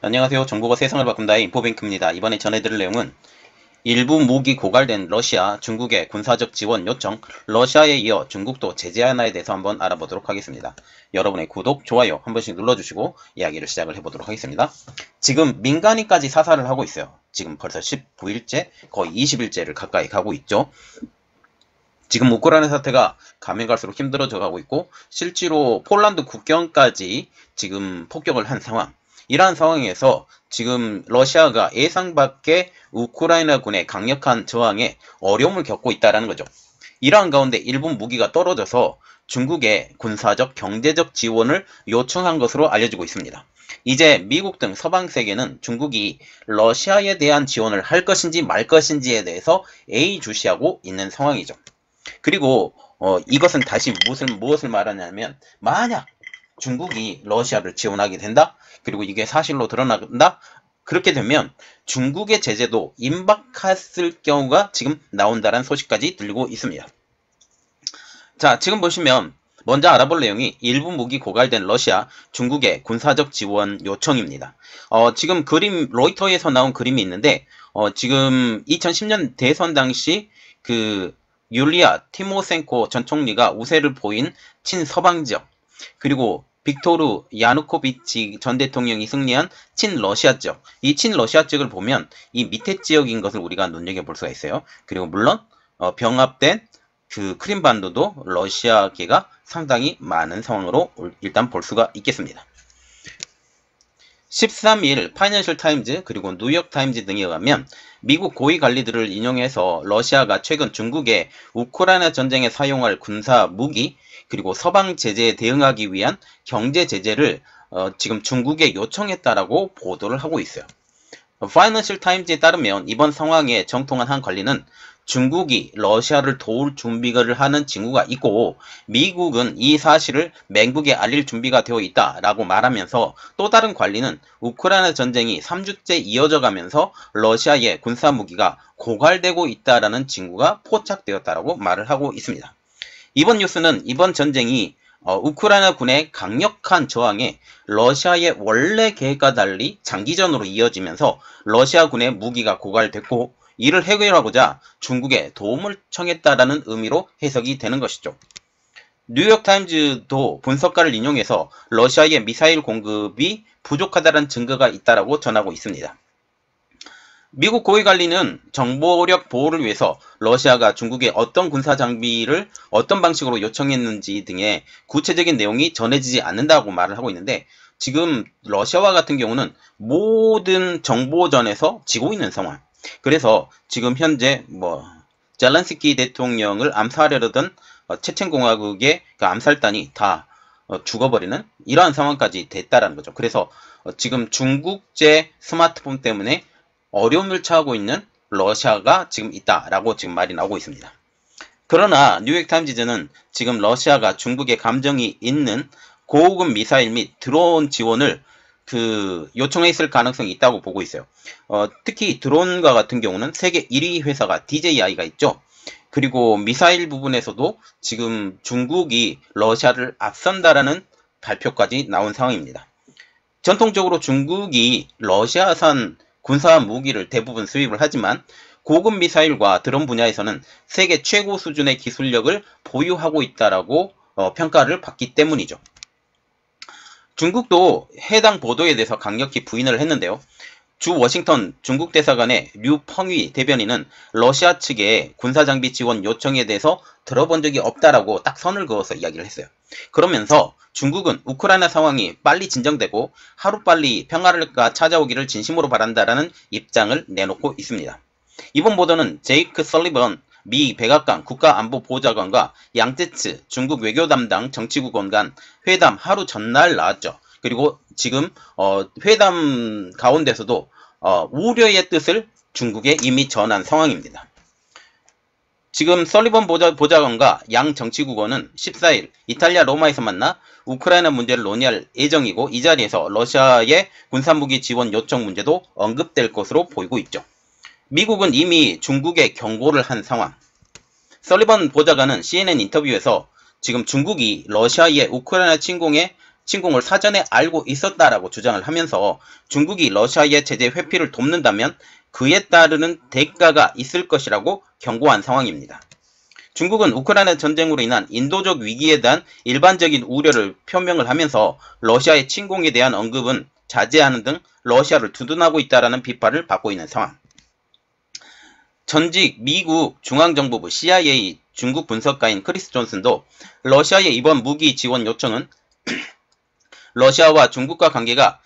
안녕하세요. 정보가 세상을 바꾼다의 인포뱅크입니다. 이번에 전해드릴 내용은 일부 무기 고갈된 러시아, 중국의 군사적 지원 요청, 러시아에 이어 중국도 제재 하나에 대해서 한번 알아보도록 하겠습니다. 여러분의 구독, 좋아요 한 번씩 눌러주시고 이야기를 시작을 해보도록 하겠습니다. 지금 민간인까지 사살을 하고 있어요. 지금 벌써 19일째, 거의 20일째를 가까이 가고 있죠. 지금 우크라이나 사태가 가면 갈수록 힘들어져 가고 있고 실제로 폴란드 국경까지 지금 폭격을 한 상황. 이러한 상황에서 지금 러시아가 예상 밖의 우크라이나군의 강력한 저항에 어려움을 겪고 있다는 거죠. 이러한 가운데 일본 무기가 떨어져서 중국의 군사적, 경제적 지원을 요청한 것으로 알려지고 있습니다. 이제 미국 등 서방 세계는 중국이 러시아에 대한 지원을 할 것인지 말 것인지에 대해서 예의주시하고 있는 상황이죠. 그리고 이것은 다시 무엇을 말하냐면 만약 중국이 러시아를 지원하게 된다? 그리고 이게 사실로 드러난다? 그렇게 되면 중국의 제재도 임박했을 경우가 지금 나온다는 소식까지 들리고 있습니다. 자, 지금 보시면 먼저 알아볼 내용이 일부 무기 고갈된 러시아, 중국의 군사적 지원 요청입니다. 지금 그림, 로이터에서 나온 그림이 있는데 지금 2010년 대선 당시 율리아 티모센코 전 총리가 우세를 보인 친서방 지역, 그리고 빅토르 야누코비치 전 대통령이 승리한 친러시아 지역, 이 친러시아 지역을 보면 이 밑에 지역인 것을 우리가 눈여겨볼 수가 있어요. 그리고 물론 병합된 크림반도도 러시아계가 상당히 많은 상황으로 일단 볼 수가 있겠습니다. 13일 파이낸셜 타임즈 그리고 뉴욕 타임즈 등에 의하면 미국 고위 관리들을 인용해서 러시아가 최근 중국의 우크라이나 전쟁에 사용할 군사 무기 그리고 서방 제재에 대응하기 위한 경제 제재를 지금 중국에 요청했다라고 보도를 하고 있어요. 파이낸셜 타임즈에 따르면 이번 상황에 정통한 한 관리는 중국이 러시아를 도울 준비를 하는 징후가 있고 미국은 이 사실을 맹국에 알릴 준비가 되어 있다라고 말하면서 또 다른 관리는 우크라이나 전쟁이 3주째 이어져 가면서 러시아의 군사무기가 고갈되고 있다라는 징후가 포착되었다라고 말을 하고 있습니다. 이번 뉴스는 이번 전쟁이 우크라이나 군의 강력한 저항에 러시아의 원래 계획과 달리 장기전으로 이어지면서 러시아 군의 무기가 고갈됐고 이를 해결하고자 중국에 도움을 청했다라는 의미로 해석이 되는 것이죠. 뉴욕타임즈도 분석가를 인용해서 러시아의 미사일 공급이 부족하다는 증거가 있다라고 전하고 있습니다. 미국 고위관리는 정보력 보호를 위해서 러시아가 중국에 어떤 군사 장비를 어떤 방식으로 요청했는지 등의 구체적인 내용이 전해지지 않는다고 말을 하고 있는데 지금 러시아와 같은 경우는 모든 정보전에서 지고 있는 상황. 그래서 지금 현재 젤렌스키 대통령을 암살하려던 체첸공화국의 암살단이 다 죽어버리는 이러한 상황까지 됐다라는 거죠. 그래서 지금 중국제 스마트폰 때문에 어려움을 처하고 있는 러시아가 지금 있다라고 지금 말이 나오고 있습니다. 그러나 뉴욕타임즈는 지금 러시아가 중국에 감정이 있는 고고급 미사일 및 드론 지원을 요청했을 가능성이 있다고 보고 있어요. 특히 드론과 같은 경우는 세계 1위 회사가 DJI가 있죠. 그리고 미사일 부분에서도 지금 중국이 러시아를 앞선다라는 발표까지 나온 상황입니다. 전통적으로 중국이 러시아산 군사 무기를 대부분 수입을 하지만 고급 미사일과 드론 분야에서는 세계 최고 수준의 기술력을 보유하고 있다라고 평가를 받기 때문이죠. 중국도 해당 보도에 대해서 강력히 부인을 했는데요. 주 워싱턴 중국 대사관의 류펑위 대변인은 러시아 측의 군사장비 지원 요청에 대해서 들어본 적이 없다라고 딱 선을 그어서 이야기를 했어요. 그러면서 중국은 우크라이나 상황이 빨리 진정되고 하루빨리 평화를 찾아오기를 진심으로 바란다라는 입장을 내놓고 있습니다. 이번 보도는 제이크 설리번 미 백악관 국가안보보좌관과 양제츠 중국 외교 담당 정치국원 간 회담 하루 전날 나왔죠. 그리고 지금 회담 가운데서도 우려의 뜻을 중국에 이미 전한 상황입니다. 지금 설리번 보좌관과 양 정치국원은 14일 이탈리아 로마에서 만나 우크라이나 문제를 논의할 예정이고 이 자리에서 러시아의 군사무기 지원 요청 문제도 언급될 것으로 보이고 있죠. 미국은 이미 중국에 경고를 한 상황. 설리번 보좌관은 CNN 인터뷰에서 지금 중국이 러시아의 우크라이나 침공에 침공을 사전에 알고 있었다라고 주장을 하면서 중국이 러시아의 제재 회피를 돕는다면 그에 따르는 대가가 있을 것이라고 경고한 상황입니다. 중국은 우크라이나 전쟁으로 인한 인도적 위기에 대한 일반적인 우려를 표명을 하면서 러시아의 침공에 대한 언급은 자제하는 등 러시아를 두둔하고 있다는 비판을 받고 있는 상황. 전직 미국 중앙정보부 CIA 중국 분석가인 크리스 존슨도 러시아의 이번 무기 지원 요청은 러시아와 중국과 관계가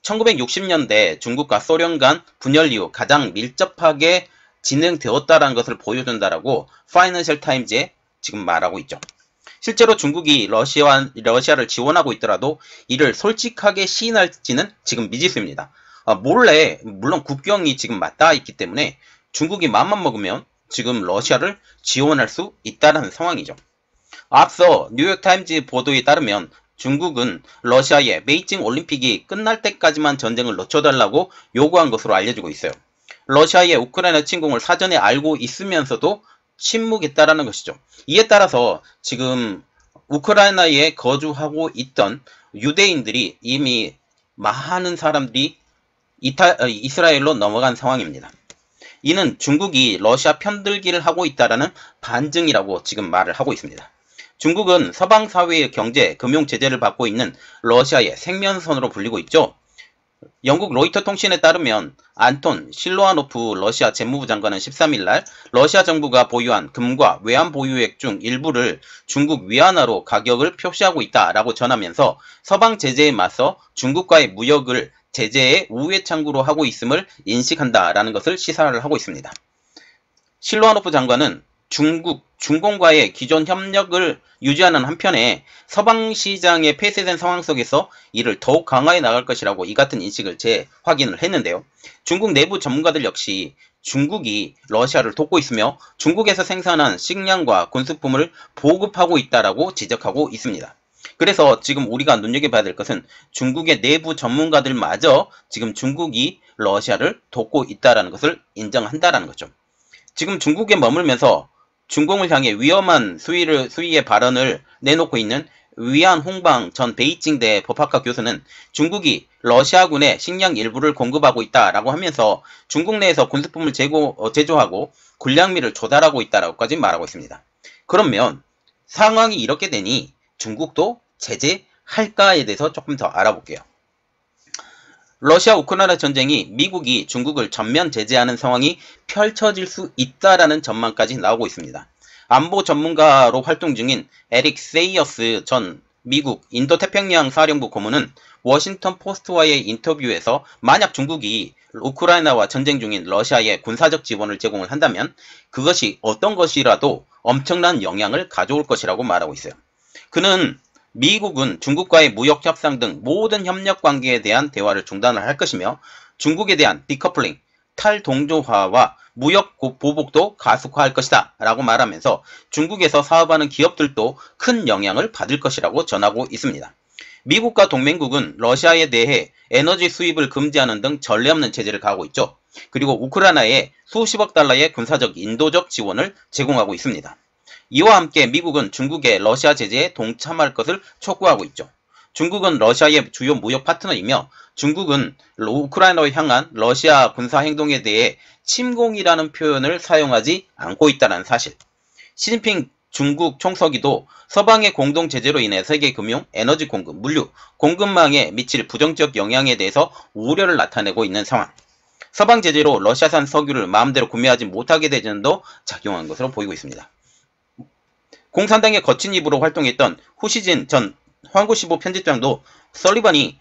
1960년대 중국과 소련 간 분열 이후 가장 밀접하게 진행되었다는 것을 보여준다라고 파이낸셜 타임즈에 지금 말하고 있죠. 실제로 중국이 러시아를 지원하고 있더라도 이를 솔직하게 시인할지는 지금 미지수입니다. 몰래 물론 국경이 지금 맞닿아 있기 때문에 중국이 맘만 먹으면 지금 러시아를 지원할 수 있다는 상황이죠. 앞서 뉴욕타임즈 보도에 따르면 중국은 러시아에 베이징 올림픽이 끝날 때까지만 전쟁을 늦춰달라고 요구한 것으로 알려지고 있어요. 러시아의 우크라이나 침공을 사전에 알고 있으면서도 침묵했다라는 것이죠. 이에 따라서 지금 우크라이나에 거주하고 있던 유대인들이 이미 많은 사람들이 이스라엘로 넘어간 상황입니다. 이는 중국이 러시아 편들기를 하고 있다라는 반증이라고 지금 말을 하고 있습니다. 중국은 서방 사회의 경제, 금융 제재를 받고 있는 러시아의 생면선으로 불리고 있죠. 영국 로이터 통신에 따르면 안톤 실로아노프 러시아 재무부 장관은 13일 날 러시아 정부가 보유한 금과 외환 보유액 중 일부를 중국 위안화로 가격을 표시하고 있다라고 전하면서 서방 제재에 맞서 중국과의 무역을 제재의 우회 창구로 하고 있음을 인식한다라는 것을 시사를 하고 있습니다. 실로아노프 장관은 중공과의 기존 협력을 유지하는 한편에 서방 시장에 폐쇄된 상황 속에서 이를 더욱 강화해 나갈 것이라고 이 같은 인식을 재확인을 했는데요. 중국 내부 전문가들 역시 중국이 러시아를 돕고 있으며 중국에서 생산한 식량과 군수품을 보급하고 있다라고 지적하고 있습니다. 그래서 지금 우리가 눈여겨봐야 될 것은 중국의 내부 전문가들마저 지금 중국이 러시아를 돕고 있다는 것을 인정한다는 거죠. 지금 중국에 머물면서 중공을 향해 위험한 수위의 발언을 내놓고 있는 위안 홍방 전 베이징대 법학과 교수는 중국이 러시아군에 식량 일부를 공급하고 있다라고 하면서 중국 내에서 군수품을 제조하고 군량미를 조달하고 있다라고까지 말하고 있습니다. 그러면 상황이 이렇게 되니 중국도 제재할까에 대해서 조금 더 알아볼게요. 러시아 우크라이나 전쟁이 미국이 중국을 전면 제재하는 상황이 펼쳐질 수 있다라는 전망까지 나오고 있습니다. 안보 전문가로 활동 중인 에릭 세이어스 전 미국 인도태평양 사령부 고문은 워싱턴 포스트와의 인터뷰에서 만약 중국이 우크라이나와 전쟁 중인 러시아에 군사적 지원을 제공을 한다면 그것이 어떤 것이라도 엄청난 영향을 가져올 것이라고 말하고 있어요. 그는 미국은 중국과의 무역 협상 등 모든 협력 관계에 대한 대화를 중단을 할 것이며 중국에 대한 디커플링, 탈동조화와 무역 보복도 가속화할 것이다 라고 말하면서 중국에서 사업하는 기업들도 큰 영향을 받을 것이라고 전하고 있습니다. 미국과 동맹국은 러시아에 대해 에너지 수입을 금지하는 등 전례 없는 제재를 가하고 있죠. 그리고 우크라이나에 수십억 달러의 군사적 인도적 지원을 제공하고 있습니다. 이와 함께 미국은 중국의 러시아 제재에 동참할 것을 촉구하고 있죠. 중국은 러시아의 주요 무역 파트너이며 중국은 우크라이나를 향한 러시아 군사 행동에 대해 침공이라는 표현을 사용하지 않고 있다는 사실. 시진핑 중국 총서기도 서방의 공동 제재로 인해 세계 금융, 에너지 공급, 물류, 공급망에 미칠 부정적 영향에 대해서 우려를 나타내고 있는 상황. 서방 제재로 러시아산 석유를 마음대로 구매하지 못하게 되는도 작용한 것으로 보이고 있습니다. 공산당의 거친 입으로 활동했던 후시진 전 환구시보 편집장도 설리번이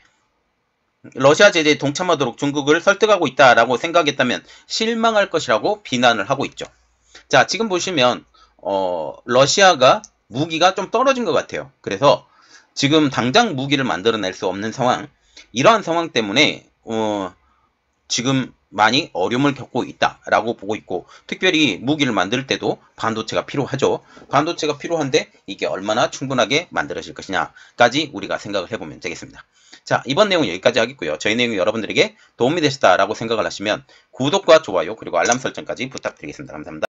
러시아 제재에 동참하도록 중국을 설득하고 있다라고 생각했다면 실망할 것이라고 비난을 하고 있죠. 자, 지금 보시면 러시아가 무기가 좀 떨어진 것 같아요. 그래서 지금 당장 무기를 만들어낼 수 없는 상황, 이러한 상황 때문에 지금 많이 어려움을 겪고 있다라고 보고 있고, 특별히 무기를 만들 때도 반도체가 필요하죠. 반도체가 필요한데 이게 얼마나 충분하게 만들어질 것이냐까지 우리가 생각을 해보면 되겠습니다. 자, 이번 내용은 여기까지 하겠고요. 저희 내용이 여러분들에게 도움이 되셨다라고 생각을 하시면 구독과 좋아요 그리고 알람 설정까지 부탁드리겠습니다. 감사합니다.